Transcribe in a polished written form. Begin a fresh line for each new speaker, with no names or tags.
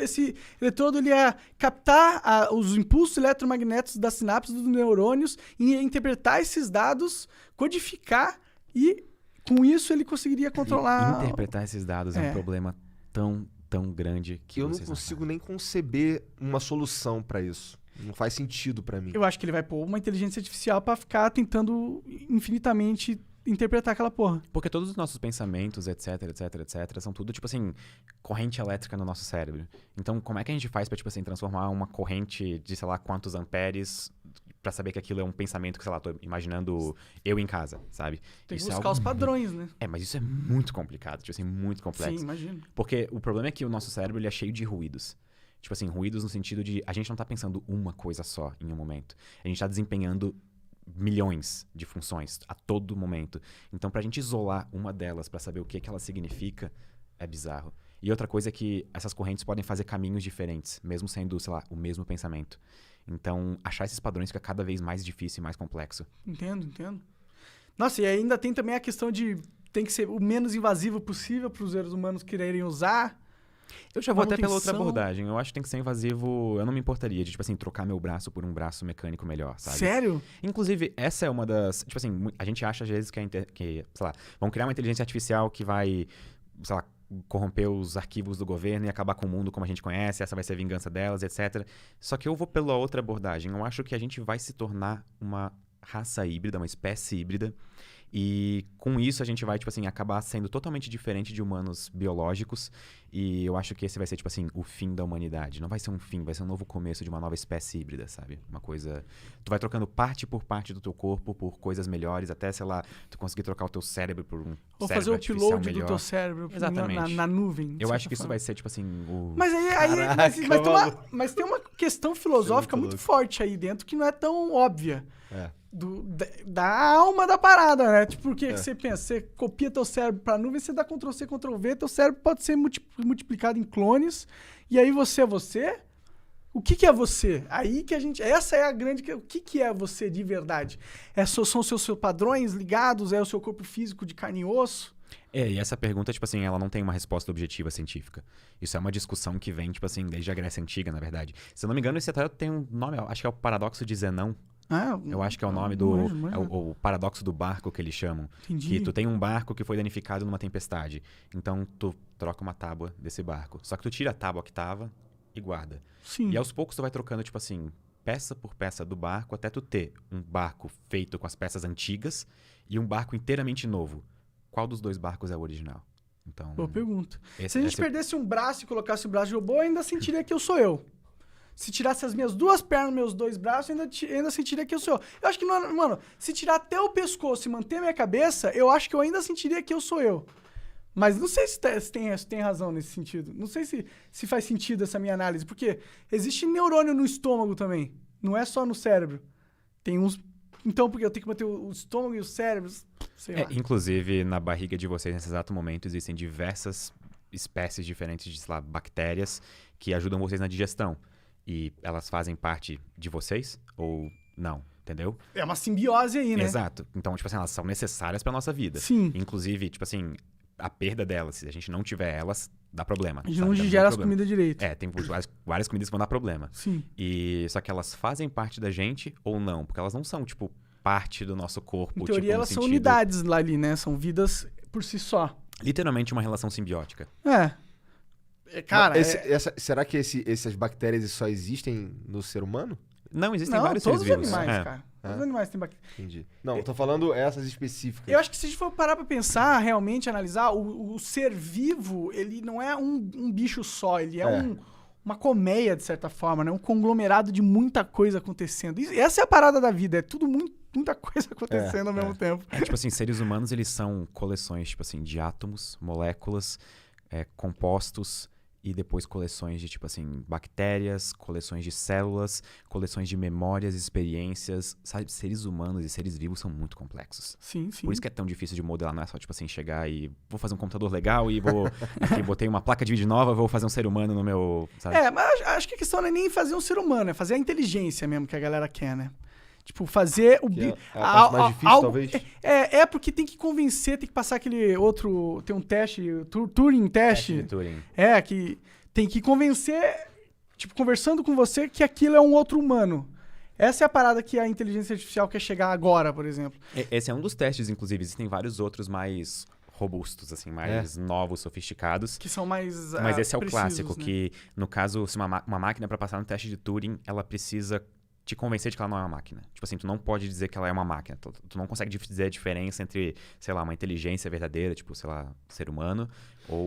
esse eletrodo ele ia captar os impulsos eletromagnéticos das sinapses dos neurônios e ia interpretar esses dados, codificar e, com isso, ele conseguiria controlar...
Interpretar esses dados é um problema tão grande que
eu não consigo nem conceber uma solução para isso. Não faz sentido para mim.
Eu acho que ele vai pôr uma inteligência artificial para ficar tentando infinitamente interpretar aquela porra.
Porque todos os nossos pensamentos, etc, são tudo, tipo assim, corrente elétrica no nosso cérebro. Então, como é que a gente faz pra, tipo assim, transformar uma corrente de, sei lá, quantos amperes pra saber que aquilo é um pensamento que, sei lá, tô imaginando eu em casa, sabe?
Tem que
Isso
buscar os padrões, né?
mas isso é muito complicado, tipo assim, muito complexo.
Sim, imagino.
Porque o problema é que o nosso cérebro, ele é cheio de ruídos. Tipo assim, ruídos no sentido de a gente não tá pensando uma coisa só em um momento. A gente tá desempenhando milhões de funções a todo momento. Então, pra gente isolar uma delas pra saber o que ela significa, é bizarro. E outra coisa é que essas correntes podem fazer caminhos diferentes, mesmo sendo, sei lá, o mesmo pensamento. Então, achar esses padrões fica cada vez mais difícil e mais complexo.
Entendo. Nossa, e ainda tem também a questão de tem que ser o menos invasivo possível para os seres humanos quererem usar.
Eu já vou até pela outra abordagem. Eu acho que tem que ser invasivo. Eu não me importaria de, tipo assim, trocar meu braço por um braço mecânico melhor, sabe?
Sério?
Inclusive, essa é uma das... Tipo assim, a gente acha às vezes que sei lá, vão criar uma inteligência artificial que vai, sei lá, corromper os arquivos do governo e acabar com o mundo como a gente conhece, essa vai ser a vingança delas, etc. Só que eu vou pela outra abordagem. Eu acho que a gente vai se tornar uma raça híbrida, uma espécie híbrida, e com isso a gente vai, tipo assim, acabar sendo totalmente diferente de humanos biológicos. E eu acho que esse vai ser, tipo assim, o fim da humanidade. Não vai ser um fim, vai ser um novo começo de uma nova espécie híbrida, sabe? Uma coisa... Tu vai trocando parte por parte do teu corpo por coisas melhores, até, sei lá, tu conseguir trocar o teu cérebro por um
ou
cérebro
fazer o
artificial
upload
melhor.
do teu cérebro
Exatamente.
na nuvem.
Eu acho que isso vai ser, tipo assim, o...
Mas mas tem uma questão filosófica muito forte aí dentro que não é tão óbvia. Da alma da parada, né? Tipo, por que você pensa? Você copia teu cérebro pra nuvem, você dá Ctrl+C, Ctrl+V, teu cérebro pode ser multiplicado em clones, e aí você é você? O que é você? Aí que a gente... Essa é a grande... O que é você de verdade? São os seus padrões ligados? É o seu corpo físico de carne e osso?
E essa pergunta, tipo assim, ela não tem uma resposta objetiva científica. Isso é uma discussão que vem, tipo assim, desde a Grécia Antiga, na verdade. Se eu não me engano, esse até tem um nome, acho que é o paradoxo de Zenão. Eu acho que é o nome do... É o paradoxo do barco que eles chamam.
Entendi.
Que tu tem um barco que foi danificado numa tempestade. Então, tu troca uma tábua desse barco. Só que tu tira a tábua que tava e guarda.
Sim.
E aos poucos tu vai trocando, tipo assim, peça por peça do barco, até tu ter um barco feito com as peças antigas e um barco inteiramente novo. Qual dos dois barcos é o original? Então...
Boa pergunta. Se a gente perdesse um braço e colocasse o braço de robô, eu ainda sentiria que eu sou eu. Se tirasse as minhas duas pernas, meus dois braços, eu ainda sentiria que eu sou eu. Eu acho que, mano, se tirar até o pescoço e manter a minha cabeça, eu acho que eu ainda sentiria que eu sou eu. Mas não sei se tem razão nesse sentido. Não sei se faz sentido essa minha análise. Porque existe neurônio no estômago também. Não é só no cérebro. Tem uns... Então, porque eu tenho que manter o estômago e o cérebro, sei lá.
Inclusive, na barriga de vocês, nesse exato momento, existem diversas espécies diferentes de, sei lá, bactérias que ajudam vocês na digestão. E elas fazem parte de vocês ou não, entendeu?
É uma simbiose aí, né?
Exato. Então, tipo assim, elas são necessárias pra nossa vida.
Sim.
Inclusive, tipo assim, a perda delas, se a gente não tiver elas, dá problema.
A gente não digere as comidas direito.
Tem várias comidas que vão dar problema.
Sim.
Só que elas fazem parte da gente ou não? Porque elas não são, tipo, parte do nosso corpo.
Em teoria,
tipo,
elas são unidades lá ali, né? São vidas por si só.
Literalmente uma relação simbiótica.
Cara,
será que essas bactérias só existem no ser humano?
Não, existem vários seres vivos.
Todos os animais, cara. Todos os animais têm bactérias.
Entendi. Não, eu tô falando essas específicas.
Eu acho que se a gente for parar pra pensar, realmente analisar, o ser vivo, ele não é um bicho só, ele é uma colmeia, de certa forma, né? Um conglomerado de muita coisa acontecendo. Essa é a parada da vida, é tudo muita coisa acontecendo ao mesmo tempo.
Tipo assim, seres humanos, eles são coleções, tipo assim, de átomos, moléculas, compostos, e depois coleções de, tipo assim, bactérias, coleções de células, coleções de memórias, experiências. Sabe, seres humanos e seres vivos são muito complexos.
Sim, sim.
Por isso que é tão difícil de modelar, não é só, tipo assim, chegar e vou fazer um computador legal e aqui botei uma placa de vídeo nova, vou fazer um ser humano no meu... Sabe?
Mas acho que a questão não é nem fazer um ser humano, é fazer a inteligência mesmo que a galera quer, né? Tipo, fazer o...
a parte mais difícil, talvez.
Porque tem que convencer, tem que passar aquele outro... Tem um teste, Turing teste.
De Turing.
Que tem que convencer, tipo, conversando com você, que aquilo é um outro humano. Essa é a parada que a inteligência artificial quer chegar agora, por exemplo.
Esse é um dos testes, inclusive. Existem vários outros mais robustos, assim, mais novos, sofisticados.
Que são mais
Mas esse é o
precisos,
clássico,
né?
que, no caso, se uma máquina, para passar no teste de Turing, ela precisa te convencer de que ela não é uma máquina. Tipo assim, tu não pode dizer que ela é uma máquina. Tu não consegue dizer a diferença entre, sei lá, uma inteligência verdadeira, tipo, sei lá, ser humano, ou